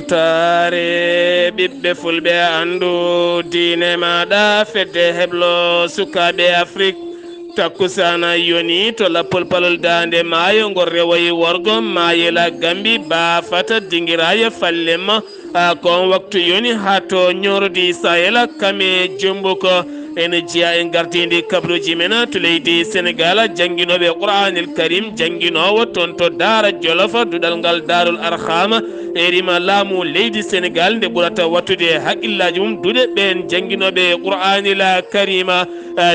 tare ɓiɓɓe fulɓe andu diine maɗa fedde heblo sukaɓe afrique takkusana yoni to lappol palol dande maayo ngol rewoyi worgo mayela gambi bafata dingiraya fallema kon waktu yoni ha to ñorodi sahela kame jumbuko ene jiya en gardidi kabruji men to leydi sénégal jangguinoɓe qouranil karim jangguinowo toon to daara jolofa duɗal ngal darul arhama erima laamu leydi sénégal nde ɓurata wattude haqqillaji mum duuɗe ɓen jangguinoɓe qouranil karima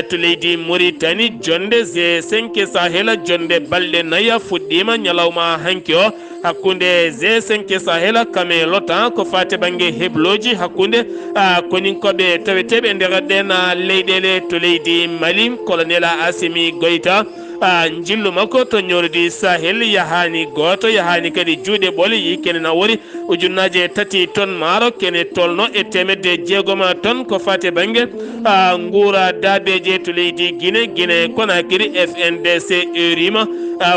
to leydi mauritanie jonde G5 sahela jonde balɗe naya fuɗɗima ñalawma hanki o hakkunde G5 sahela kame lotan ko fate banggue hebloji hakkunde koninkoɓe taweteɓe e nder ɗen leyɗele to leydi mali colonel Assimi Goïta jillu makko to ñordi sahel yahani goto yahani kadi juuɗe ɓole yi kene na wori ujunnaje 3 tonnes maaro kene tolno e temedde jeegoma tonnes ko fate banggue nguura dabeje to leydi Guinée Conakry FNDC urima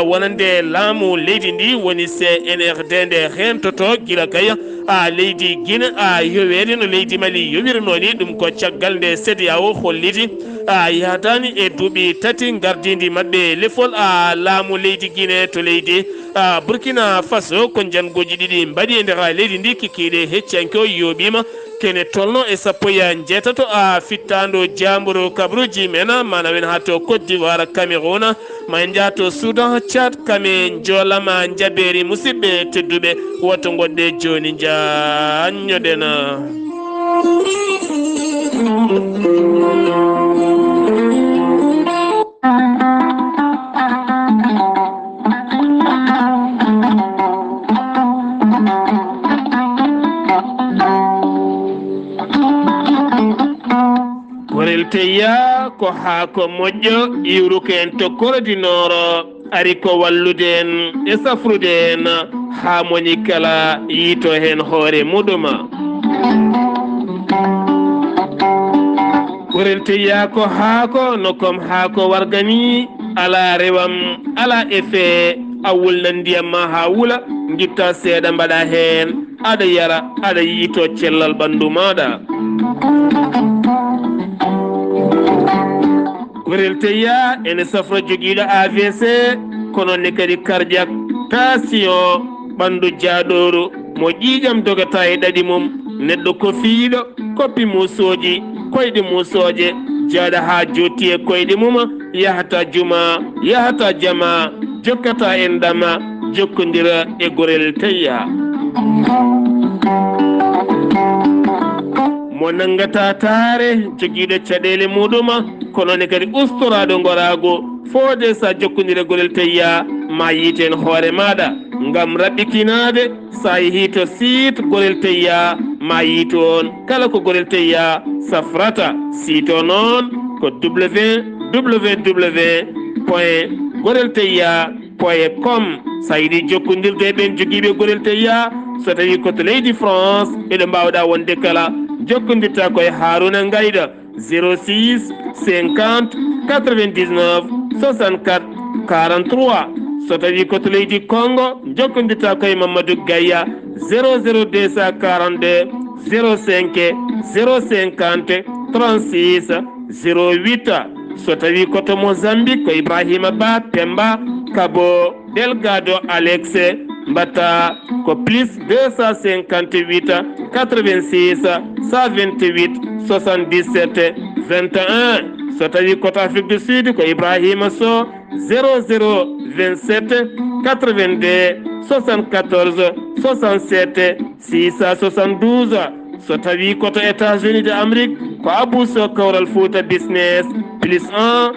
wonande laamu leydi ndi woni CNRD nde hentoto gila kaya leydi Guinée yowede no leydi Mali yowirnoni ɗum ko caggal nde CEDEAO holliti yahatani e duuɓi 3 gardidi mabɓe lefol laamu leydi Guinée to leydi Burkina Faso ko jangoji ɗiɗi mbaɗi e nder leydi ndi kikiɗe heccanke o yoɓima kene tolno e 17 fittando jamburu kabruji men manawen ha to Côte d'Ivoire Cameroun ma jaato Soudan Tchad kame jolama jaberi musidɓe tedduɓe woto goɗɗe joni jañoɗena teya ko haako moƴƴo iwruko en tokkorodinoro ari ko wallude en e safrude en ha moni kala yiito hen hoore muɗuma ɓurel teya ko haako no kom haako wargani ala rewam ala effet a wulna ndiyam ma ha wula guitta seeɗa mbaɗa hen aɗa yara aɗa yiito cellal ɓandu maɗa gorel teya ene safra joguiɗo AVC kono ne kadi cardiaque tension ɓandu jaaɗoru mo ƴiƴam dogata e ɗaɗi mum neɗɗo ko fiiɗo koppi musoji koyɗe musoje jaaɗa ha jotti e koyɗe mum yahata juma yahata jama jokkata en ɗama jokkodira e gorel teya mo nangata taare joguiɗo caɗele muɗuma kono ne kadi ustoraɗo gorago fode sa jokkodira gorel teya ma yiiten hoore maɗa ngam raɓɓitinade sa yeehi to site gorel teya ma yiitoon kala ko gorel teya safrata site o noon ko www.gorelteya.com sa yiiɗi jokkodirde ɓen joguiɓe gorel teya so tawi koto leydi France eɗo mbawɗa wonde kala jokkodirta koye Haruna Ngayda 06 50 99 64 43 so tawi koto leydi Congo jokkodirta koye Mamadou Gaya 00242 05 050 36 08 so tawi koto Mozambique ko Ibrahima Ba Pemba Kabo Delgado Alex mbatta ko plus 258 86 128 77 21 so tawi koto Afrique du Sud ko Ibrahima So 0027 82 74 67 672 so tawi koto États-Unis de Amérique ko Abou So Kawral Fouta Business plus 1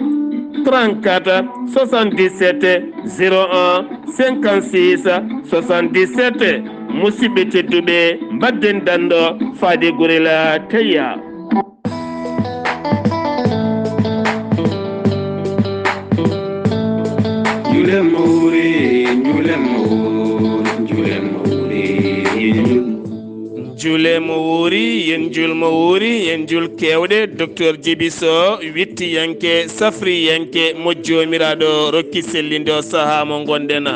34 77 01 56 77 musidɓe tedduɓe mbadden dando faade gorela teya jule mo wuuri yen julmo wuuri yen jul kewɗe docteur Djiby Sow witti yanke safri yanke mo jomiraɗo rokki sellinde o saaha mo gonɗen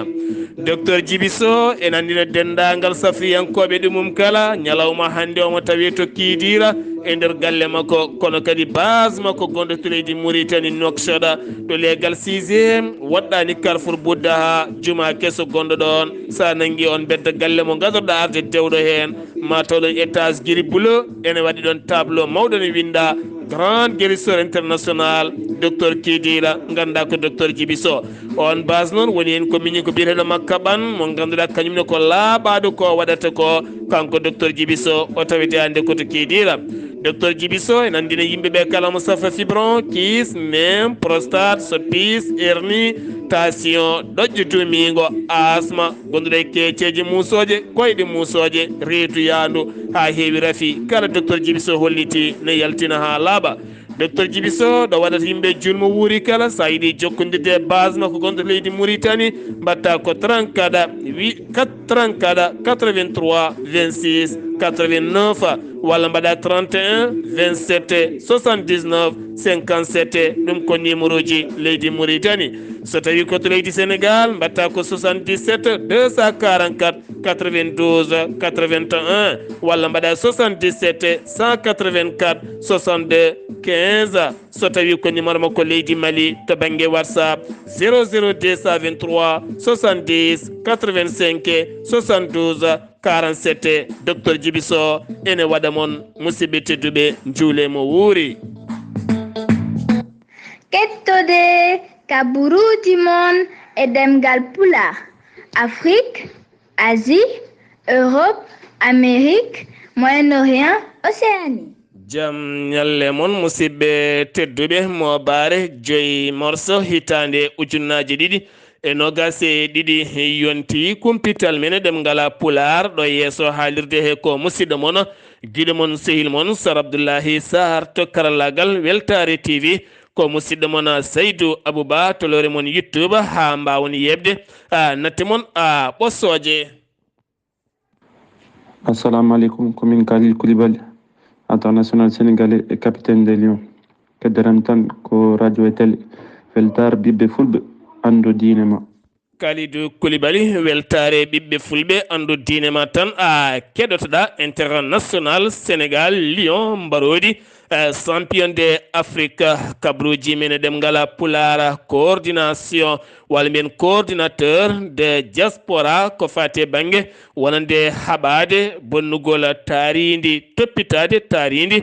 docteur Djiby Sow en andina dendagal safriyankoɓe ɗumum kala ñalawma hande omo tawi to kiidira e nder galle makko kono kadi base makko gonɗo to leydi Mauritanie Nouakchott to leegal 6e woɗɗani Carrefour Bouddaha juma kesso gonɗo ɗon sa nangui on bedda galle mo gadorɗa arde dewɗo hen ma tawɗon étage guiri bleu ene waɗi ɗon tableau mawɗo ne winda grande guérisseur international docteur Kidira ganda ko docteur Djiby Sow on base noon woni hen ko miñi ko biyeteɗo makka ɓan mo ganduɗa kañumne ko laaɓaɗo ko waɗata ko kanko docteur Djiby Sow o tawete hande koto Kidira docteur Djiby Sow en andina yimɓeɓe kala mo safa fibron kiis nem prostate soppis hernie tension ɗoƴƴo tumigo asma gonduɗa e keceji musoje koyɗe musoje reetu yandu ha heewi rafi kala docteur Djiby Sow holliti ne yaltina ha laaɓa docteur Djiby Sow ɗo waɗata yimɓe julmo wuuri kala sa yiiɗi jokkodirde base makko gonɗo leydi Mauritanie mbatta ko 34 83 26 89 walla mbaɗa 31 27 79 57 ɗum ko numéro ji leydi Mauritanie so tawi koto leydi Sénégal mbatta ko 77 244 92 81 walla mbaɗa 77 184 62 15 so tawi ko numéro makko leydi Mali to banggue WhatsApp 00223 70 85 72 47 docteur Djiby Sow ene waɗa moon musidɓe tedduɓe juulemo wuuri kettode kaburuji mon e demgal pulaar Afrique Asie Europe Amérique Moyen-Orient Océanie jaam ñalle moon musidɓe tedduɓe mo baare joyi morceau hitande ujunnaje ɗiɗi e nogas e ɗiɗi yonti kumpital men ɗemgal pulaar ɗo yeeso haalirde he ko musidɗo moon guiɗo moon sehil moon Sar Abdoullahi Sahar to karallagal Weltare TV ko musidɗo moon Saydou Abouba to lore moon YouTube ha mbawon yebde natte moon ɓossoje. Assalamu alaikum, komin Khalil Koulibaly, international sénégalais et capitaine des Lions. Kedderam tan ko radio e télé Weltare ɓiɓɓe fulɓe andu diinema. Kalidou Koulibaly weltare ɓiɓɓe fulɓe andu diinema tan keɗotoɗa international Sénégal Lion mbarodi champion de Afrique kabruji men ɗemgal pulara coordination walla mbiyen coordinateur de diaspora ko fate banggue wonande haɓade bonnugol taaridi toppitade taaridi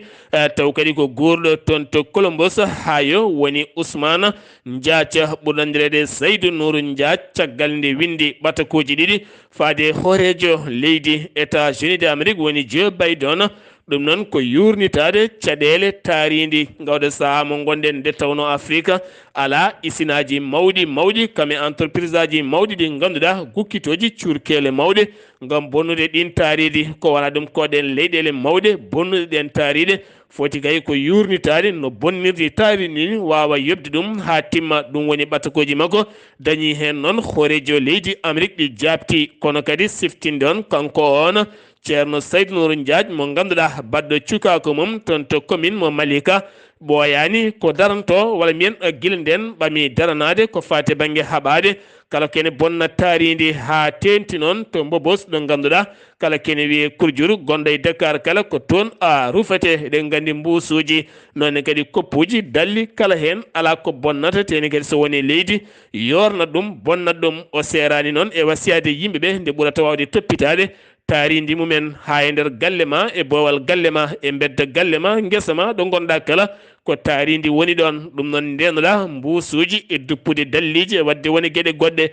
taw kadi ko guurɗo toon to Colombos hayo woni Ousmane Ndiathia ɓurɗandirede Saydou Nourou Ndiathia caggal nde windi ɓatakoji ɗiɗi faade horejo leydi États-Unis d'Amérique woni Joe Biden ɗum noon ko yurnitade caɗele taaridi gawɗo saaha mo gonɗen nde tawno Afrique ala isinaji mawɗi kame entreprise aji mawɗi ɗi ganduɗa gukkitoji curkele mawɗe gam bonnude ɗin taaridi ko wona ɗum koɗen leyɗele mawɗe bonnude ɗen taaride foti kay ko yurnitade no bonnirdi taaridi ni wawa yobde ɗum ha timma ɗum woni ɓatakoji makko dañi hen noon horejo leydi Amérique ɗi jabti kono kadi siftinde on kanko on ceerno Saydou Nourou Ndiathia mo ganduɗa baɗɗo cukako mum toon to commune mo Malika ɓooyani ko daranto walla mbiyen guila nden ɓami daranade ko fate banggue haɓade kala kene bonna taaridi ha tenti noon to Mbobos ɗo ganduɗa kala kene wiye Kurjuru gonɗo e Dakar kala ko toon rufete eɗen gandi mbusuji nonne kadi koppuji dalli kala hen ala ko bonnata teni kadi so woni leydi yorna ɗum bonnat ɗum o serani noon e wasiyade yimɓeɓe nde ɓurata wawde toppitade taaridi mumen ha e nder galle ma e boowal galle ma e bedda galle ma guesa ma ɗo gonɗa kala ko taaridi woni ɗon ɗum noon ndenoɗa mbusuji e duppude dalliji e wadde woni gueɗe goɗɗe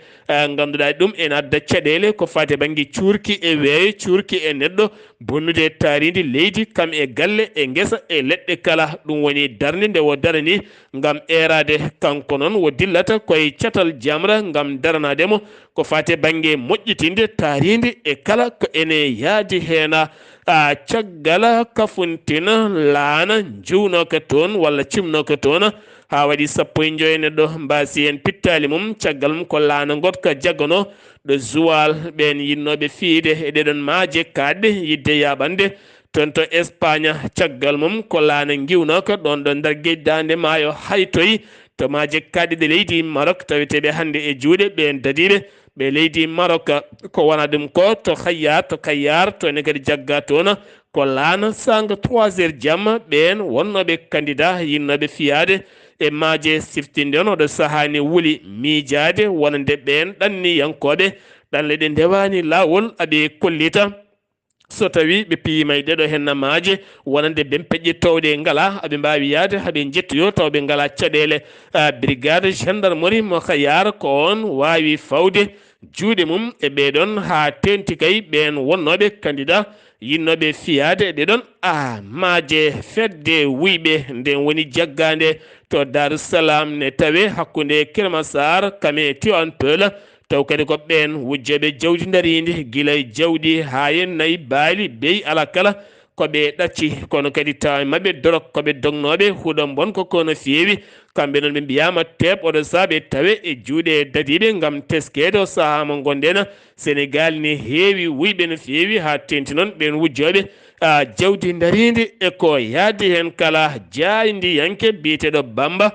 ganduɗa ɗum ene adda caɗele ko fate banggue cuurki e weeyo cuurki e neɗɗo bonnude taaridi leydi kam e galle e guesa e leɗɗe kala ɗum woni darde nde wo darani gam erade kanko noon wo dillata koye catal jamra gam daranademo ko fate banggue moƴƴitinde taaridi e kala ko ene yaadi heena caggal kafuntina laana juunoka toon walla cimnoka toon ha waɗi 15 neɗɗo mbasi en pittali mum caggal mum ko laana gotka jaggano ɗo Joal ɓen yinnoɓe fiide e ɗeɗon maaje kaɗɗe yidde yaɓande ton to Espagne caggal mum ko laana giwno ko ɗon ɗo nder gejdande maayo haytoyi to maaje kaɗiɗe leydi Maroc taweteɓe hannde e juuɗe ɓen dadiɓe ɓe leydi Maroc ko wona ɗum ko to Kayyar to ene kadi jagga toon ko laana sanga 3h jamma ɓen wonnoɓe candidat yinnoɓe fiyade e maaje siftinde on oɗo sahani wuli miijade wonande ɓen ɗanni yankoɓe ɗanle ɗe ndewani lawol aɓe kollita so tawi ɓe piyima e ɗeɗo henna maaje wonande ɓen peƴƴi towɗe ngala aɓe mbawi yaade haaɓe jettoyo taw ɓe ngala caɗele brigade gendarmerie mo Kayyar ko on wawi fawde juuɗe mum e ɓeɗon ha tenti kay ɓen wonnoɓe candidat yinnoɓe fiyade e ɗeɗon maaje fedde wuyɓe nden woni jaggande to Darussalam ne tawe hakkude Kirmasar kame Tivaouane Peulh taw kadi ko ɓen wujjeɓe jawdi darindi gila jawdi ha yen nayyi baali beyi ala kala koɓe ɗacci kono kadi taw mabɓe dorok koɓe dognoɓe huuɗo bonko kono feewi kamɓe noon ɓe mbiyama teɓ oɗo saaɓe tawe e juuɗe dadiɓe gam teskede o saaha mo gonɗen Sénégal ne heewi wuyɓe no feewi ha tenti noon ɓen wujjoɓe jawdi darindi e ko yaadi hen kala jaydi yanke biyeteɗo Bamba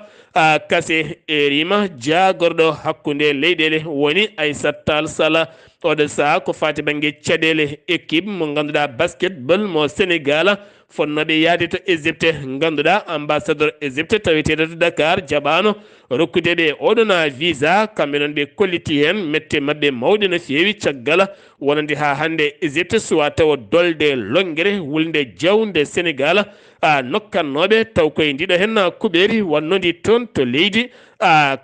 kase erima jagorɗo hakkude leyɗele woni Aissata Tall Sall oɗo saaha ko fati banggue caɗele équipe mo ganduɗa basketball mo Sénégal fonnoɓe yaade to Égypte ganduɗa ambassadeur Égypte taweteɗo to Dakar jaɓano rokkudeɓe oɗona visa kamɓe noon ɓe kolliti hen mette mabɓe mawɗe no feewi caggal wonande ha hande Égypte suwa tawa dolde longguere wulde jawde Sénégal nokkannoɓe taw koye ndiɗo hen kuɓeri wannodi toon to leydi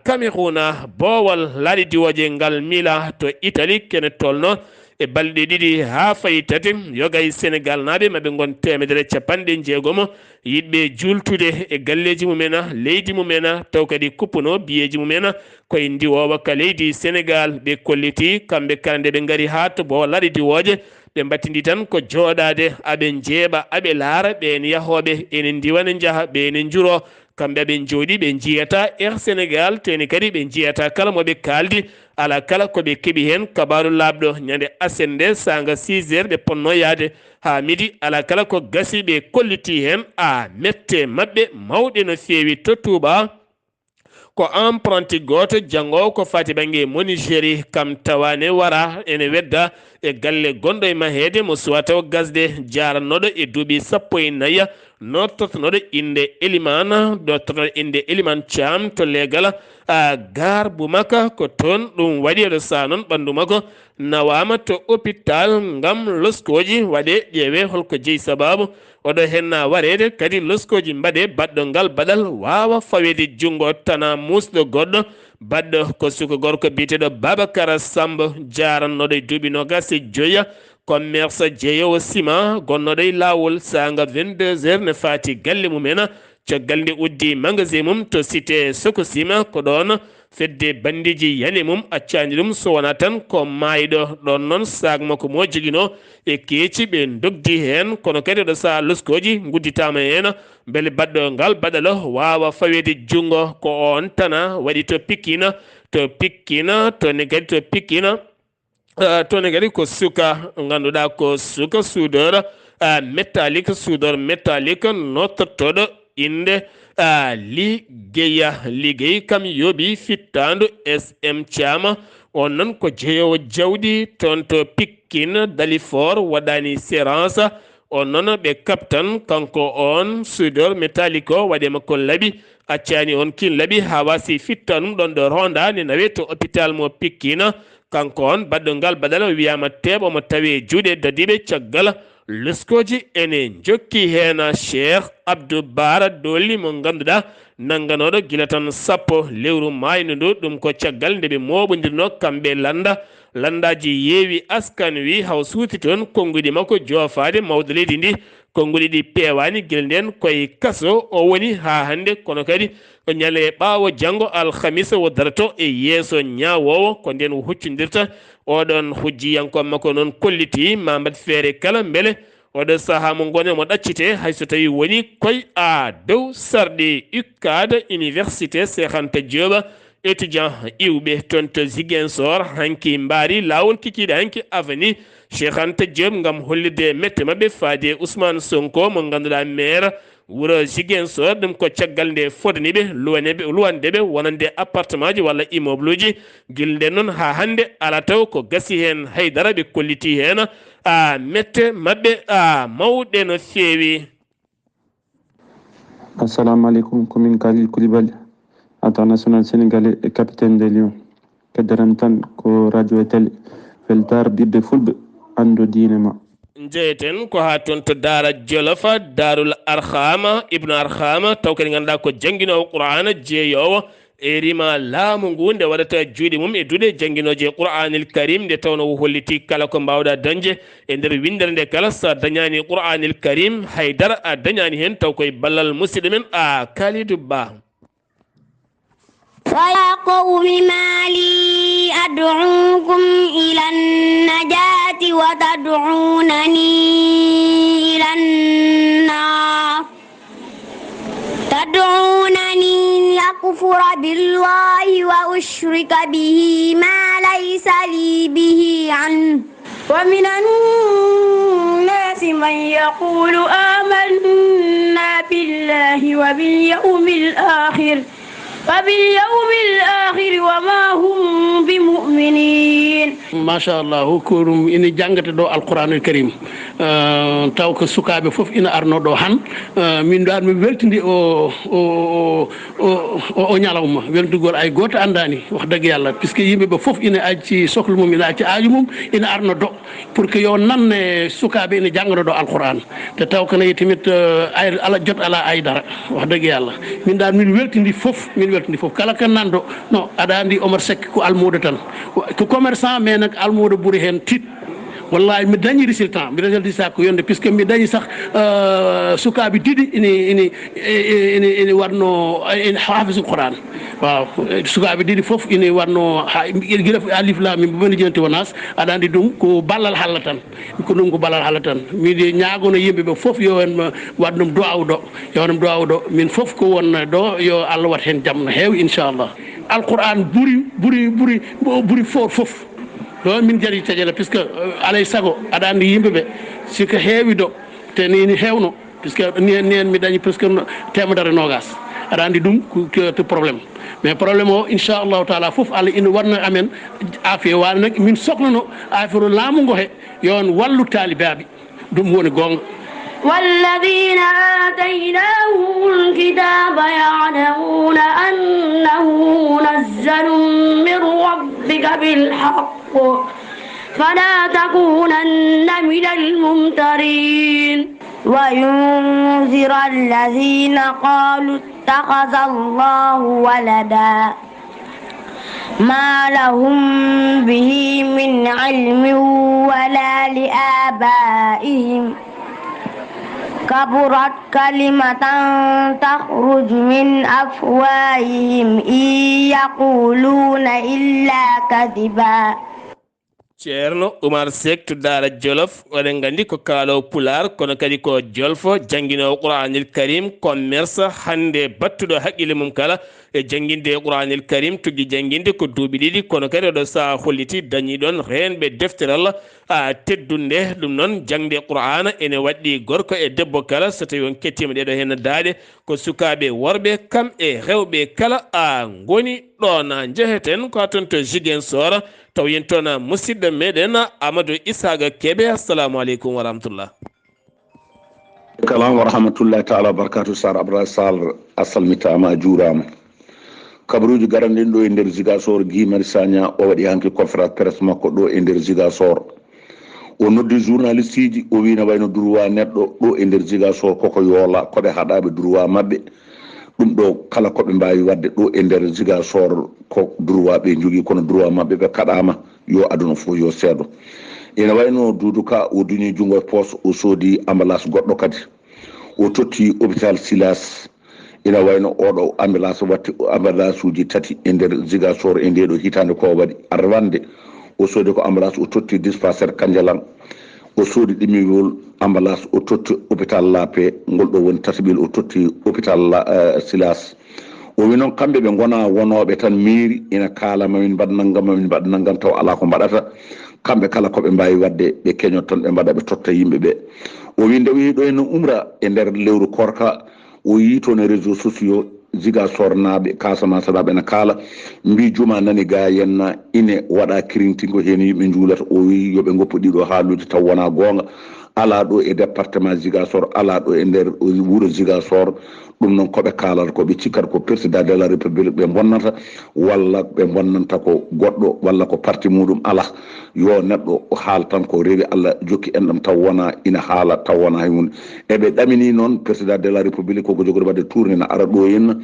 Cameroun boowal laaɗi diwoje ngal miila to Italie kene tolno e balɗe ɗiɗi ha fayi tati yogay Sénégal naaɓe maɓe gon 160 yiɗɓe jultude e galleji mumen leydi mumen taw kadi kuppuno biyeji mumen koye ndiwowa ka leydi Sénégal ɓe kolliti kamɓe kala nde ɓe gaari ha to boowal laaɗi diwoje ɓe mbattidi tan ko jooɗade aɓe jeeɓa aɓe laara ɓen yahoɓe ene diwana jaaha ɓene juro kamɓe ɓe jooɗi ɓe jiyata Air Sénégal teni kadi ɓe jiyata kala moɓe kaldi ala kala koɓe keeɓi hen kabaru labɗo ñande asende sanga 6h ɓe ponno yaade ha midi ala kala ko gasi ɓe kolliti hen mette mabɓe mawɗe no feewi to Touba ko emprunté goto janggo ko fati banggue monigéri kam tawane wara ene wedda e galle gonɗo e mahede mo suwa taw gasde jarannoɗo e duuɓi 14 nottotonoɗo inde Elimane dottotoɗo inde Elimane Thiam to leegal gar Boumaka ko toon ɗum waɗi oɗo saha noon ɓandu makko nawama to hôpital ngam loskoji waɗe ƴeewe holko jeeyi sababu oɗo henna warede kadi loskoji mbaɗe baɗɗo ngal baɗal wawa fawede junggo tana musɗo goɗɗo baɗɗo ko suko gorko biyeteɗo Babacar Samb jarannoɗo e duuɓi 25 commerce jeeyowo ciment gonnoɗo e lawol sanga 22h ne fati galle mumen caggal nde uddi magasin mum to cité Sococim ko ɗon fedde bandiji yani mum accani ɗum so wona tan ko mayiɗo ɗon noon sac makko mo joguino e keeci ɓe dogdi hen kono kadi ɗo saha loskoji gudditama hen beele baɗɗo ngal baɗalo wawa fawede junggo ko on tana waɗi to Pikkina to ne kadi to Pikkina toon kadi ko suka ganduɗa ko suka soudeur métallique nottotoɗo inde ligguey kam yooɓi fittandu SM Thiam on noon ko jeeyowo jawdi toon to Pikkine Dalifort waɗani sérance on noon ɓe kaptan kanko on soudeur métallique o waɗema ko laaɓi accani on kin laaɓi ha wasi fittanum ɗon ɗo ronda ne nawe to hôpital mo Pikkine kanko on baɗɗo ngal baɗal wiyama teɓo mo tawi juuɗe dadiɓe caggal leskoji ene jokki hen Cheikh Abdou Bara Dolly mo ganduɗa nangganoɗo gila tan sappo lewru mayno ndu ɗum ko caggal nde ɓe moɓodirno kamɓe landaji yeewi askan wi haw suuti toon konngudi makko jofade mawɗo leydi ndi konngudi ɗi pewani guila nden koye kaso o woni ha hande kono kadi ñale ɓaawo janggo alhamisa wo darato e yeeso ñawowo ko nden huccodirta oɗon hujjiyanko makko noon kolliti ma mbaɗ feere kala beele oɗo saaha mo gonen mo ɗaccite hayso tawi woni koye dow sarɗi UCAD université Cheikh Anta Diop étudiant iwɓe toon to Ziguinchor hanki mbaari lawol kikiɗe hanki avenue Cheikh Anta Diop ngam hollide mette mabɓe faade Ousmane Sonko mo ganduɗa maire wuro Ziguinchor ɗum ko caggal nde fodaniɓe luwandeɓe wonande appartement ji walla immeuble uji guilde noon ha hande ala taw ko gasi hen haydara ɓe kolliti hen mette mabɓe mawɗe no feewi. Assalamu alaikum, commune Khalil Koulibaly, international sénégalais et capitaine des Lions. Kaddaram tan ko radio e télé feltar ɓiɓɓe fulɓe ando diine ma. Jeyten ko ha toon to Daara Jolofa Darul Arhama Ibnu Arhama taw kadi ganduɗa ko jangguinowo Qur'ana jeeyowo e rima laamu ngu nde waɗata juuɗe mum e duuɗe jangguinoje Qur'anil Karim nde tawno o holliti kala ko mbawɗa dañde e nder windere nde kala sa dañani Qur'anil Karim haydara a dañani hen taw koye ballal musidɗo men Kalidou Ba. ويا قوم ما لي أدعوكم إلى النجاة وتدعونني إلى النار تدعونني لأكفر بالله وأشرك به ما ليس لي به علم ومن الناس من يقول آمنا بالله وباليوم الآخر وما هم بمؤمنين ما شاء الله كورم إني جانغت دو القرآن الكريم taw ko sukaɓe fof ina arno ɗo han min ɗo mi weltidi o ñalawma weldugol ay goto andani wax dëgg yàlla puisque yimɓeɓe fof ina acci sohla mum ina acci aaju mum ina arno do pour que yo nanne sukaɓe ina janggoto ɗo alquran te taw ko nayi timit ala jot ala aydara wax dëgg yàlla min ɗan min weltidi fof kala kan nanɗo non aɗa andi Omar Seck ko almudo tan ko commerçant mais nak almudo ɓuuri hen tit wallahi mi dañi résultat ko yonde puisque mi dañi sah sukaɓe ɗiɗi ina wanno ene hafisul Qur'an waaw sukaɓe ɗiɗi foof ina wanno guila alif lam mim boni jonti wonas aɗa andi ɗum ko ballal Allah tan miɗe ñagono yimɓeɓe foof yo en wat ɗum du'aw min foof ko won ɗo yo Allah wat hen jaam no heewi inchallah alquran ɓuuri for foof ɗo min jari caƴele puisque alay saago aɗa andi yimɓeɓe siko heewi ɗo te ni hewno puisque ni en mi dañi presque temedere nogas aɗa andi ɗum to probléme mais probléme o inchallahu taala foof Allah ina wanno amen affaire wano nag min sohlano affaire laamu ngo he yo on wallu talibaɓe ɗum woni gonga والذين آتيناهم الكتاب يعلمون أنه منزل من ربك بالحق فلا تكونن من الممترين وينذر الذين قالوا اتخذ الله ولدا ما لهم به من علم ولا لآبائهم كبرت كلمة تخرج من أفواههم إن يقولون إلا كذبا. ceerno Oumar Seck to Daara Jolof oɗen gandi ko kaalowo pular kono kadi ko jolfo janguinowo Qur'anil Karim commerce hande battuɗo haqqille mum kala e janguinde Qur'anil Karim tugui janguinde ko duuɓi ɗiɗi kono kadi oɗo saha holliti dañi ɗon renɓe defteral teddunde ɗum noon jangde Qur'ana ene waɗɗi gorko e debbo kala so tawi on kettima ɗeɗo hen daaɗe ko sukaɓe worɓe kam e rewɓe kala goni ɗon jeheten ko toon to Ziguinchor taw yen toon musidɗo meɗen Amadou Isaga Kebe. Assalamu aleykum wa rahmatullah. Kalam wa rahmatullahi ta'ala wa barakatuh. Sar Abdoulaye Sall asalmitama a juurama kabaruji garanɗen ɗo e nder Ziguinchor Guy Marius Sagna o waɗi hanki conférence presse makko ɗo e nder Ziguinchor o noddi journaliste ji o wina wayno droit neɗɗo ɗo e nder Ziguinchor koko yoola koɓe haɗaɓe droit mabɓe ɗum ɗo kala koɓe mbawi wadde ɗo e nder Ziguinchor ko droit ɓe jogui kono droit mabɓe ɓe kaɗama yo aduna fof yo seedo ene wayno Doudou Ka o duñi junggo e poste o soodi ambulance goɗɗo kadi o totti hôpital Silas ina wayno oɗo ambulance watti ambulance uji tati e nder Ziguinchor e ndeɗo hitande ko waɗi arwande o soodi ko ambulance o totti dispensaire Kandialang o soodi ɗimmiwol ambulance o totti hôpital Lappé ngol ɗo woni tataɓel o totti hôpital Silas o wi noon kamɓe ɓe gona wonoɓe tan mairie ina kaala mamin mbaɗ naggam taw ala ko mbaɗata kamɓe kala koɓe mbawi wadde ɓe keñot tan ɓe mbaɗa ɓe totta yimɓeɓe o wi nde wi ɗo ene umra e nder lewru korka o yi toon e réseaux sociaux Ziguinchor naaɓe Casamance naɓe ene kaala mbi juma nani ga henna ine waɗa kirintingo hen yimɓe juulata o wi yoɓe goppu ɗiɗo haalude taw wona gonga ala ɗo e département Ziguinchor ala ɗo e nder wuuro Ziguinchor ɗum noon koɓe kaalata koɓe cikkata ko président de la république ɓe bonnata walla ɓe bonnanta ko goɗɗo walla ko parti muɗum ala yo neɗɗo haal tan ko rewi Allah jokki en ɗam taw wona ina haala taw wona hay hunde eɓe ɗamini noon président de la république koko jogori wadde tourné ne ara ɗo henna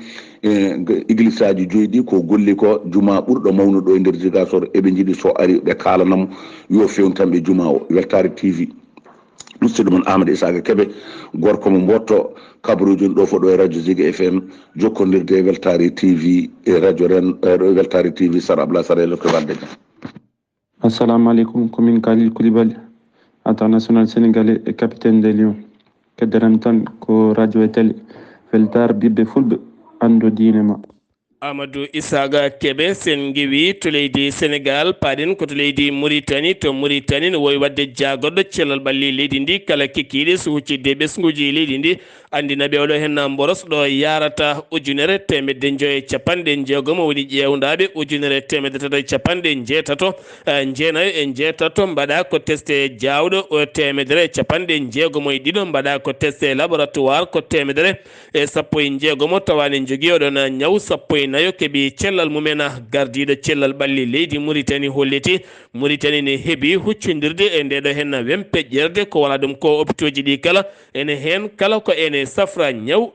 église aji joyyi ɗi ko golli ko juma ɓurɗo mawnuɗo e nder Ziguinchor eɓe jiiɗi so ari ɓe kaalanamo yo fewnu tan ɓe juma o Weltare TV musidɗo mon Amadou Isaka Kebe gorko mo mbotto kabaruji ɗo fo ɗo e radio Ziga FM jokkodirde e Weltare TV e radio ren Weltare TV Sara Abla Sarelo ko wadde jam. Assalamu alaikum, commune Khalil Koulibaly, international sénégalais et capitaine des Lions. Kedderam tan ko radio e télé Weltare ɓiɓɓe fulɓe ando diine ma. Amadou Isaga Kebe sen giwi to leydi Sénégal paɗen koto leydi Mauritanie to Mauritanie no wowi wadde jagorɗo cellal ɓalli leydi ndi kala kikkiɗe so huccidde ɓesguji leydi ndi andinaɓe oɗo henna boros ɗo yarata ujunere temedde joyi capanɗe jeegom woni ƴewdaɓe ujunere temedde tato capanɗe jeetato jeenayo e jeetato mbaɗa ko testé jawɗo o temedere capanɗe jeegom e ɗiɗo mbaɗa ko testé laboratoire ko temedere e sappo e jeegom tawani jogui oɗon ñaw sappo e nayo keeɓi cellal mumen gardiɗo cellal ɓalli leydi Mauritanie holliti Mauritanie ne heeɓi huccodirde e ndeɗo hen wempeƴƴerde ko wona ɗum ko hôpitaux ji ɗi kala ene hen kala ko ene safra ñaw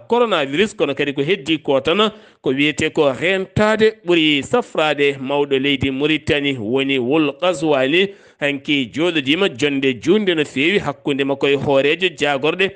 coronavirus kono kadi ko heddi ko tan ko wiyete ko rentade ɓuuri safrade mawɗo leydi Mauritanie woni Wul Qazwani hanki joɗodima jonde junde no fewi hakkude makko e hoorejo jagorɗe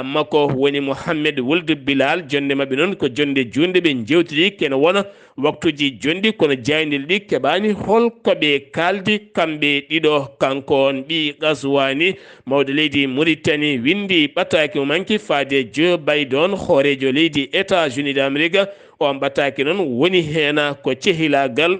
makko woni Mohammed Wuld Bilal jonde mabɓe noon ko jonde junde ɓe jewtidi kene wona waktuji jondi kono jaydil ɗi keɓani holkoɓe kaldi kamɓe ɗiɗo kanko on ɓi Qazwani mawɗo leydi Mauritanie windi ɓattaki mumanki faade Joe Biden hoorejo leydi États-Unis d'Amérique on ɓattaki noon woni hen ko cehilagal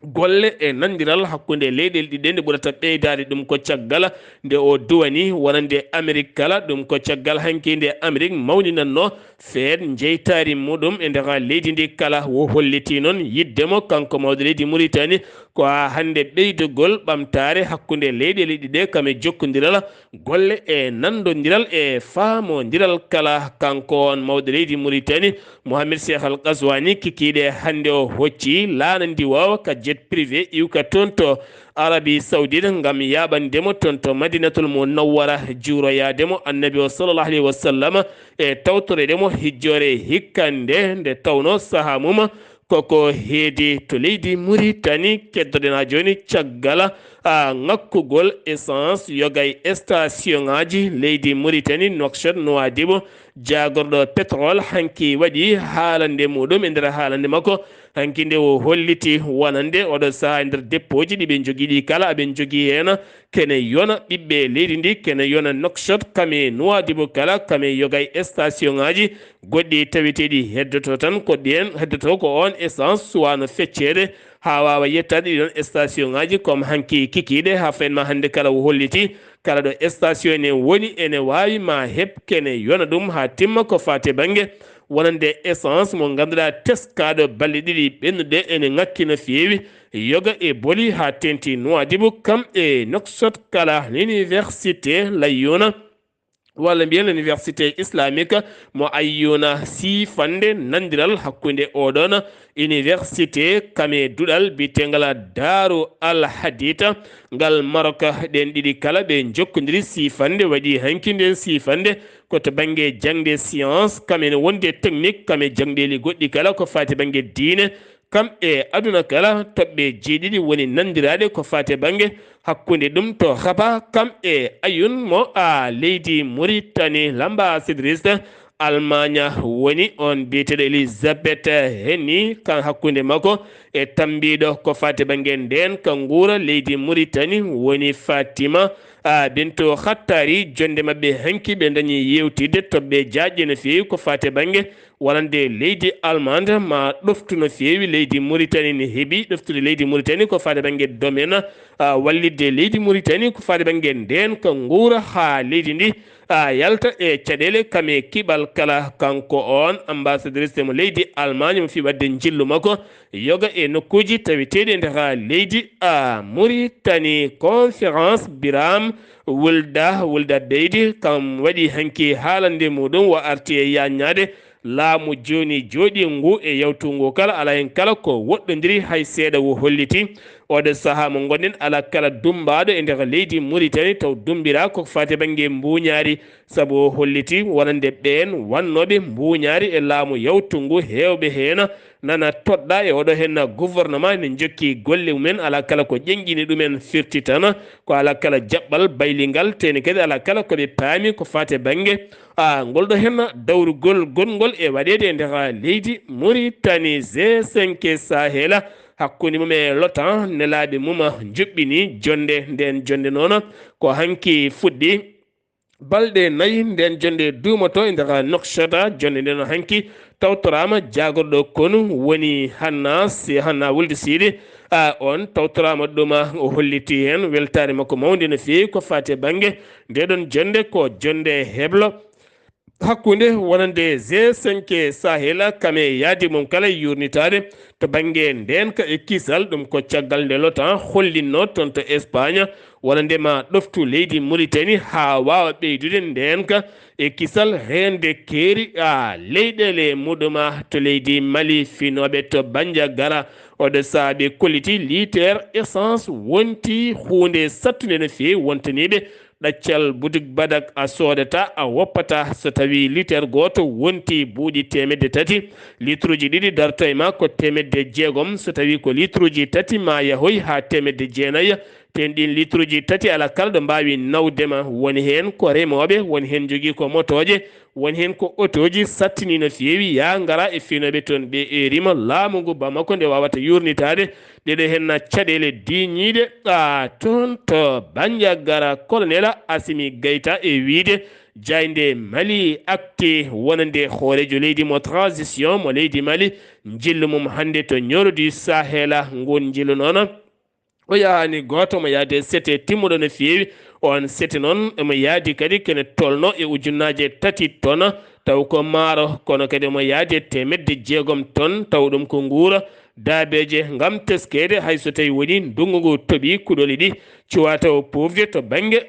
golle e nandiral hakkude leyɗel ɗiɗe nde ɓurata ɓeydade ɗum ko caggal nde o duwani wonande Amérique kala ɗum ko caggal hanki nde Amérique mawninanno feet jeytari muɗum e nder leydi ndi kala wo holliti noon yiddemo kanko mawɗo leydi Mauritanie ko hande ɓeydogol ɓamtare hakkude leyɗele ɗiɗe kame jokkodiral golle e nandodiral e famodiral kala kanko on mawɗo leydi Mauritanie Mohamed Cheikh Al Qazwani kikiɗe hande o hocci laanandi wawa ka jet privé iwka toon to Arabie Saoudite ngam yaɓandemo toon to Madinatul Munawwara juuroyademo annabi o sallallahu alayhi wa sallam e tawtoreɗemo hijjore hikkande nde tawno saaha mum koko heedi to leydi Mauritanie keddoɗena joni caggal ŋakkugol essence yogay station ngaji leydi Mauritanie Nouakchott Nouadhibou jagorɗo pétrole hanki waɗi haalande muɗum e nder haalande makko hanki nde o holliti wonande oɗo saaha e nder dépôt ji ɗiɓe jogui ɗi kala aɓen jogui hen kene yona ɓiɓɓe leydi ndi kene yona Nouakchott kame Nouadhibou kala kame yogay station ngaji goɗɗi tawiteɗi heddoto tan ko ɗen heddoto ko on essence suwano feccede ha wawa yettade ɗiɗon station ngaji comme hanki kikiɗe ha fayenma hande kala o holliti kala ɗo station ene woni ene wawi ma heɓ kene yona ɗum ha timma ko fate banggue wonande essence mo ganduɗa teskaɗo balɗe ɗiɗi ɓennuɗe ene ngakki no fewi yoga e booli ha tenti Nouadhibou kam e Nouakchott kala l'université Layyouna walla mbiyen l'université islamique mo Ayouna sifande nandiral hakkude oɗon université kame duɗal bitegal Darou Al Hadith ngal Maroc ɗen ɗiɗi kala ɓe jokkodiri sifande waɗi hankide sifande koto banggue jangde science kamene wonde technique kame jangdeli goɗɗi kala ko fati banggue diine kam e aduna kala toɓɓe jeeɗiɗi woni nandiraɗe ko fate banggue hakkude ɗum to haba kam e ayun mo leydi Mauritanie l'ambassadrice Allemagne woni on biyeteɗo Elisabeth Henni kan hakkude makko e tambiɗo ko fate banggue nden ka guura leydi Mauritanie woni Fatima Bintou Khattari jonde mabɓe hanki ɓe dañi yewtide toɓɓe jaajƴe no feewi ko fate banggue wonande leydi allemande ma ɗoftu no feewi leydi Mauritanie ne heeɓi ɗoftude leydi Mauritanie ko fate banggue domaine wallidde leydi Mauritanie ko fate banggue nden ko guura ha leydi ndi yalta e caɗele kame kiɓal kala kanko on ambassadrice mo leydi Allemagne mo fi wadde jillu makko yoga e nokkuji taweteɗi e nder leydi Mauritanie. Conférence Biram Wulda Beydi kam waɗi hanki haalande muɗum wa arti e yaññade laamu joni jooɗi ngu e yawtu ngu kala ala hen kala ko woɗɗodiri hay seeɗa wo holliti oɗo saaha mo gonɗen ala kala dumbaɗo e nder leydi Mauritanie taw dumbira ko fate banggue mbuñaari saabu o holliti wonande ɓen wannoɓe mbuñaari e laamu yawtu ngu hewɓe hen nana toɗɗa e oɗo hen gouvernement ne jokki golle mumen ala kala ko ƴeŋƴini ɗumen firti tan ko ala kala jaɓɓal bayligal teni kadi ala kala koɓe paami ko fate banggue ngolɗo hen dawrugol gongol e waɗede e nder leydi Mauritanie. G5 Sahel hakkude mum e l'OTAN nelaɓe mum juɓɓini jonde nden jonde noon ko hanki fuɗɗi balɗe 4 nden jonde duumoto e nder Nouakchott jonde nden hanki tawtorama jagorɗo konu woni Hanna Wuld Sidi on tawtorama ɗum o holliti hen weltare makko mawde no feewi ko fate banggue ndeɗon jonde ko jonde heblo hakkude wonande G5 Sahel kame yaadi mum kala yurnitade to banggue nden ka e kisal ɗum ko caggal nde l'OTAN hollinno toon to Espagne wonande ma ɗoftu leydi Mauritanie ha wawa ɓeydude nden ka e kisal rende keeri leyɗele muɗuma to leydi Mali finoɓe to Bandiagara oɗo saaɓe kolliti litre essence wonti hunde sattude no feewi wontaniɓe ɗaccal boutique badak a sodata a woppata so tawi litre goto wonti buuɗi 300 litre uji ɗiɗi darto e ma ko 600 so tawi ko litre uji 3 ma yahoy ha 900 ten ɗin litre uji 3 ala kala ɗo mbawi nawdema woni hen ko remoɓe woni hen jogui ko motoje woni hen ko autoji sattini no feewi ya gara e finoɓe toon ɓe erima laamu ngu bamako nde wawata yurnitade ɗeɗo hen caɗele diñiɗe toon to Bandiagara colonel Assimi Gayta e wiide jayde Mali acte wonande hoorejo leydi mo transition mo leydi Mali jillu mum hande to ñoro du Sahel ngon jillu noon o yahani goto mo yaade sete timmuɗo no feewi on sete noon mo yaadi kadi kene tolno e ujunnaje 3 tonnes taw ko maaro kono kadi mo yaade 600 tonnes taw ɗum ko nguura daabeje ngam teskede hayso tawi woni ndungu ngu toɓi kuɗoli ɗi cuwa taw pofde to banggue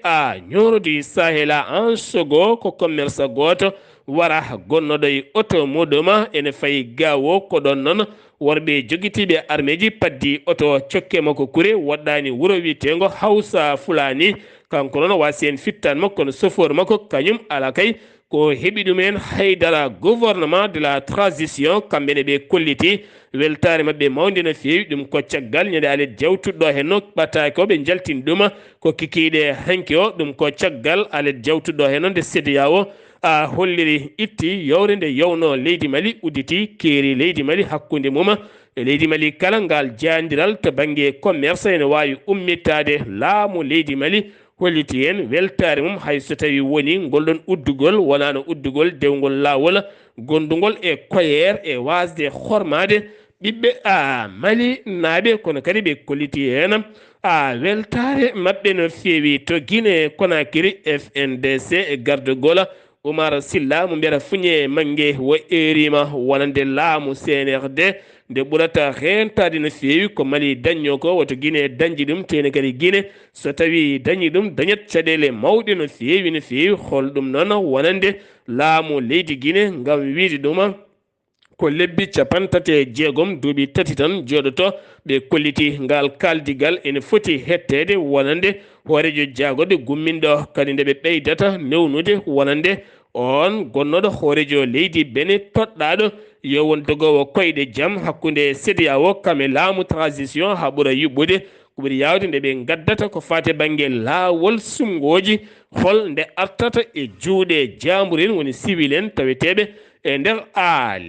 ñoro du Sahel en sogo ko commerce goto wara gonnoɗo e auto muɗum ene fayi gawo ko ɗon noon worɓe joguitiɓe armeji paddi auto cokke makko kure woɗɗani wuuro wiyetego Hausa Fulani kanko noon wasi en fittan makko no chauffeur makko kañum ala kay ko heɓi ɗumen haydara gouvernement de la transition kamɓene ɓe kolliti weltare mabɓe mawde no feewi ɗum ko caggal ñande alet jawtuɗɗo henno ɓattaki ko ɓe jaltini ɗum ko kikiɗe hanki o ɗum ko caggal alet jawtuɗɗo henno nde CEDEAO holliri itti yawre nde yawno leydi Mali udditi keeri leydi Mali hakkude mum e leydi Mali kala ngal jandiral to banggue commerce ene wawi ummitade laamu leydi Mali holliti hen weltare mum hayso tawi woni ngolɗon uddugol wonano uddugol dewgol lawol gondugol e koyer e wasde hormade ɓiɓɓe Mali naaɓe kono kadi ɓe kolliti hen weltare mabɓe no feewi to Guinée Conakry FNDC e gardegol Oumar Silla mo mbiyata fuñe mangue wo erima wonande laamu CNRD nde ɓurata rentade no feewi ko Mali dañño ko woto Guinée dañji ɗum tene kadi Guinée so tawi dañi ɗum dañat caɗele mawɗe no feewi holɗum noon wonande laamu leydi Guinée ngam wiide ɗum ko lebbi 36 duuɓi 3 tan joɗoto ɓe kolliti ngal kaldigal ene foti hettede wonande hoorejo jagode gumminɗo kadi nde ɓe ɓeydata newnude wonande on gonnoɗo hoorejo leydi Benin toɗɗaɗo yo won dogowo koyɗe jaam hakkude CEDEAO kame laamu transition ha ɓuura yuɓɓude ko ɓuri yawde nde ɓe gaddata ko fate banggue laawol sumgoji hol nde artata e juuɗe jambour en woni civil en taweteɓe e nder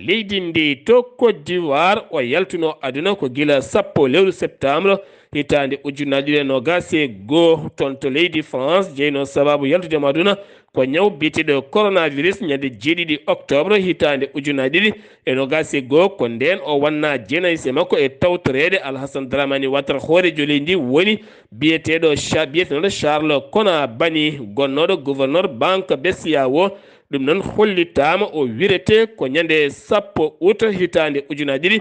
leydi ndi to Côte d'Ivoire o yaltuno aduna ko gila 10 lewru septembre hitande ujunnaji nogase go ton to leydi France jeyno sababu yaltude maduna ko ñaw biyeteɗo coronavirus ñande 7 octobre hitande ujunnaji nogase go ko nden o wanna jenayse makko e tawtorede Alhassane Dramani Ouattara hoorejo leydi woni biyeteɗo Charles Konan Banny gonnoɗo gouverneur banque BCEAO ɗum noon hollitama o wirete ko ñande 10 août hitande ujunnaji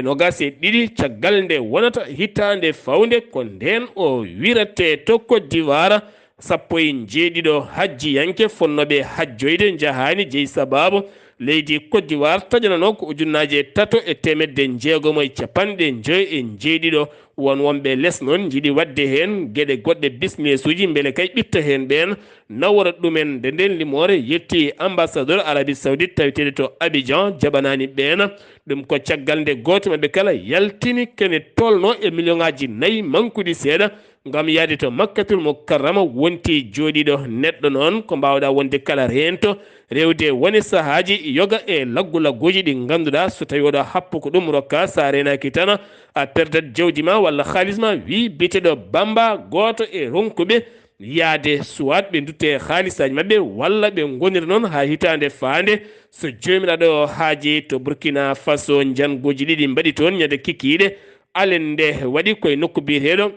nogase ɗiɗi caggal nde wonata hitande fawde ko nden o wirete to Côte d'Ivoire 17 hajjiyanke fonnoɓe hajjoyde jahani jeeyi sababu leydi Côte d'Ivoire taƴanano ko ujunnaje 3,50 won wonɓe less noon jiiɗi wadde hen gueɗe goɗɗe business uji beele kay ɓitta hen ɓen nawora ɗumen nde nden limore yetti ambassadeur Arabie Saoudite tawiteɗe to Abidjan jaɓanani ɓen ɗum ko caggal nde goto mabɓe kala yaltini kene tolno e million ngaji 4 mankude seeɗa ngam yaade to Makkatul Mukarrama wonti jooɗiɗo neɗɗo noon ko mbawɗa wonde kala rento rewde woni sahaji yoga e lagguji ɗi ganduɗa so tawi oɗo happu ko ɗum rokka sa renaki tan a perdat jawdi ma walla halis ma wi biteɗo Bamba goto e ronkuɓe yaade suwat ɓe dutte haalisaji mabɓe walla ɓe gonira noon ha hitande faande so jomiraɗo haaji to Burkina Faso jangoji ɗiɗi mbaɗi toon ñande kikiɗe alen nde waɗi koye nokku biyeteɗo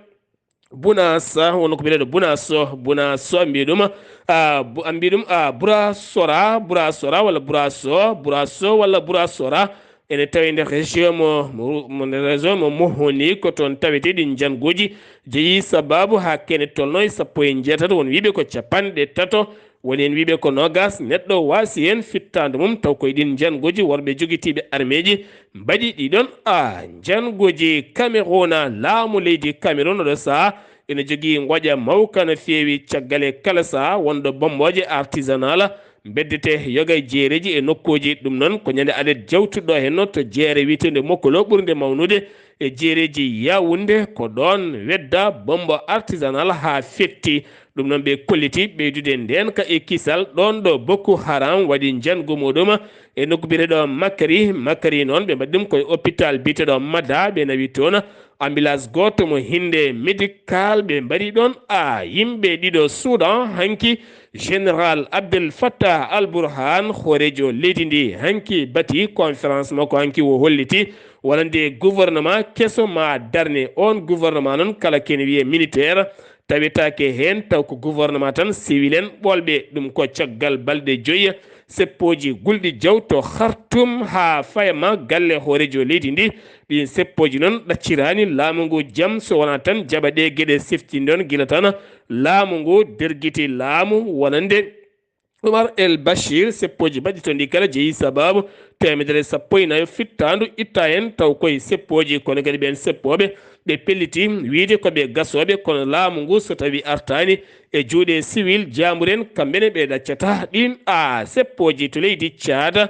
Bunasa wono ko biyeteɗo Bunaso mbi ɗum Burasora walla Buraso walla Burasora ene tawi nder région mo mohoni ko toon tawete ɗin jangoji jeeyi sababu ha kene tolno 16 won wiiɓe ko 3 woni en wiiɓe ko nogas neɗɗo wasi hen fittande mum taw koye ɗin jangoji worɓe joguitiɓe armeji mbaɗi ɗiɗon jangoji Cameroun laamu leydi Cameroun oɗo saaha ene jogui goƴa mawka no feewi caggale kala saaha wonɗo bomboje artisanal beddete yoga e jeereji e nokkuji ɗum noon ko ñande adet jawtuɗo henno to jeere witende Mokolo ɓurde mawnude e jeereji Yaoundé ko ɗon wedda bombo artisanal ha fetti ɗum noon ɓe kolliti ɓeydude nden ka e kisal ɗon ɗo Boko Haram waɗi jango muɗum e nokku biyeteɗo Makari noon ɓe mbaɗi ɗum koye hôpital biteɗo Mada ɓe nawi toon ambulance goto mo hinde médical ɓe mbaɗi ɗon yimɓe ɗiɗo Soudan hanki général Abdel Fattah al-Burhan hoorejo leydi ndi hanki bati conférence makko hanki o holliti wonande gouvernement keso ma darne on gouvernement noon kala kene wiye militaire tawitake hen taw ko gouvernement tan civil en ɓolɓe ɗum ko caggal balɗe 5 seppoji gulɗi jaw to Khartoum ha fayama galle hoorejo leydi ndi ɗin seppoji noon ɗaccirani laamu ngu jaam so wona tan jaɓaɗe gueɗe seftinde on guila tan laamu ngu derguiti laamu wonande Umar El Bashir seppoji mbaɗi to ndi kala jeeyi sababu 14 fittandu itta hen taw koye seppoji kono kadi ɓen seppoɓe ɓe pelliti wiide koɓe gasoɓe kono laamu ngu so tawi artani e juuɗe civil jamuren kamɓene ɓe ɗaccata ɗin seppoji to leydi Tchad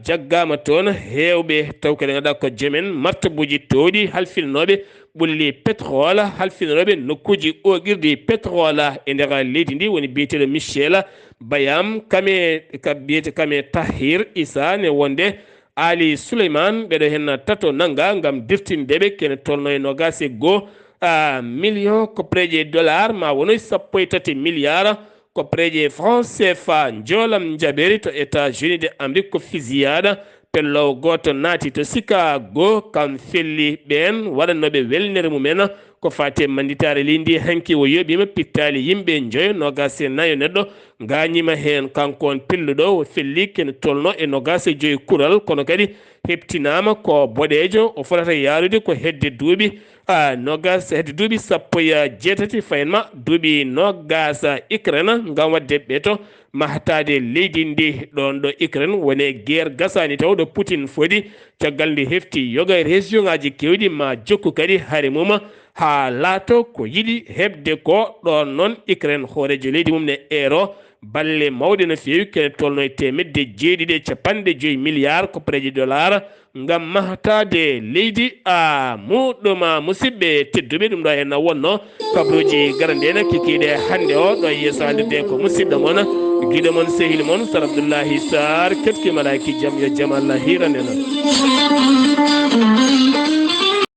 jaggama toon hewɓe taw kadi ganduɗa ko jomen martabuji towɗi halfinoɓe ɓulli pétrole halfinoɓe nokkuji oqirdi pétrole e nder leydi ndi woni biyeteɗo Michel Bayam kame Tahir Issa ne wonde Ali Souleymane ɓeɗo hen tato nanga gam dirtindeɓe kene tolno e nogase go million kopreje dollar ma wono 13 milliards kopreje franc CFA jolam jaɓeri to États-Unis de Amérique ko fusillade pellowo goto naati to Chicago kam felli ɓen waɗannoɓe welnere mumen ko fate manditare lindi hanki o yoɓima pittali yimɓe joyo nogase nayo neɗɗo gañima hen kankon pilluɗo o felli kene tolno e nogase joyi kural kono kadi heptinama ko boɗejo o fotata yarude ko hedde duuɓi hedde duuɓi 17 fayenma duuɓi nogasa Ukraine gam wadde ɓeeto mahtade leydi ndi ɗon ɗo Ukraine woni guerre gasani taw ɗo Putin foɗi caggal ndi hefti yoga région ngaji kewɗi ma jokku kadi haare mum ha laato ko yiɗi hebde ko ɗon noon Ukraine hoorejo leydi mum ne eero balle mawɗe no feewi kene tolno e 750 milliards kopreje dollar ngam mahtade leydi muɗum musidɓe tedduɓe ɗum ɗo hen wonno kabruji garandena kikiɗe hande o ɗo yeeso halirde ko musidɗo moon guiɗo moon sehil moon Sar Abdoullahi Sarr ketki malaki jaam yo jaam Allah hirande non